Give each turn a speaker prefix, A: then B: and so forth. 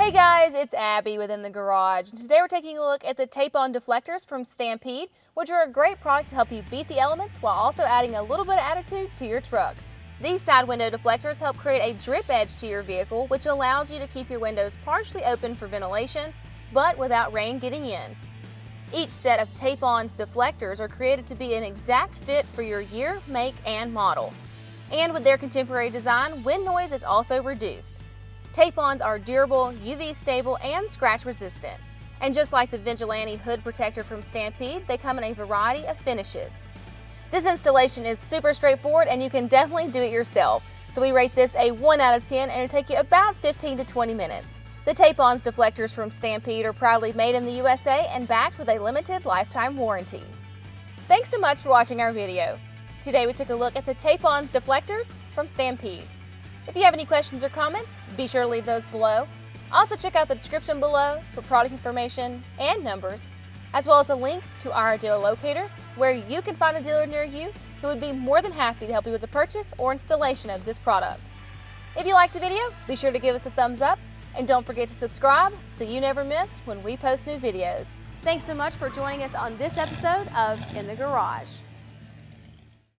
A: Hey guys, it's Abby within the garage. Today we're taking a look at the Tape-On deflectors from Stampede, which are a great product to help you beat the elements while also adding a little bit of attitude to your truck. These side window deflectors help create a drip edge to your vehicle, which allows you to keep your windows partially open for ventilation, but without rain getting in. Each set of Tape-Onz deflectors are created to be an exact fit for your year, make, and model. And with their contemporary design, wind noise is also reduced. Tape-Onz are durable, UV stable, and scratch resistant. And just like the Vigilante hood protector from Stampede, they come in a variety of finishes. This installation is super straightforward and you can definitely do it yourself. So we rate this a 1 out of 10 and it'll take you about 15 to 20 minutes. The Tape-Onz deflectors from Stampede are proudly made in the USA and backed with a limited lifetime warranty. Thanks so much for watching our video. Today we took a look at the Tape-Onz deflectors from Stampede. If you have any questions or comments, be sure to leave those below. Also check out the description below for product information and numbers, as well as a link to our dealer locator where you can find a dealer near you who would be more than happy to help you with the purchase or installation of this product. If you liked the video, be sure to give us a thumbs up and don't forget to subscribe so you never miss when we post new videos. Thanks so much for joining us on this episode of In the Garage.